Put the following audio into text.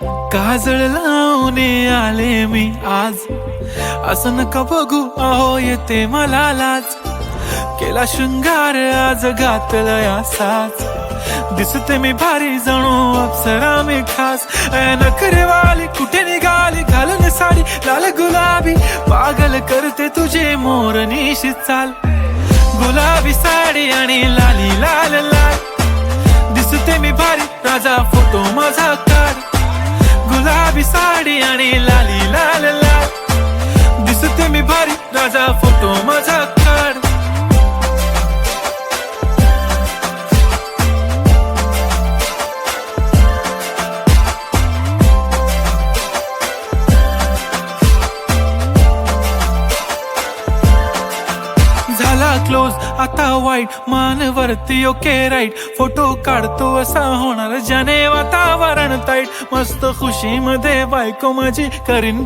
काजळ लावून आले मी आज, असं नका बघू अहो येते मला लाज. केला शृंगार आज घातला साज, दिसते मी भारी जणू अप्सरा मी खास. नखरेवाली कुठे निघाली घालून साडी लाल गुलाबी, पागल करते तुझे मोरनीशी चाल. गुलाबी साडी आणि लाली लाल लाल, दिसते मी भारी राजा फोटो माझा काढ. गुलाबी साडी आणि लाली लाल लाल, दिसते मी भारी राजा फोटो माझा काढ. झाला क्लोज आता वाईट, मान वरती ओके राईट. फोटो काढतो असा होणार ज्याने वातावरण ताईट. मस्त खुशी मध्ये बायको माझी करीन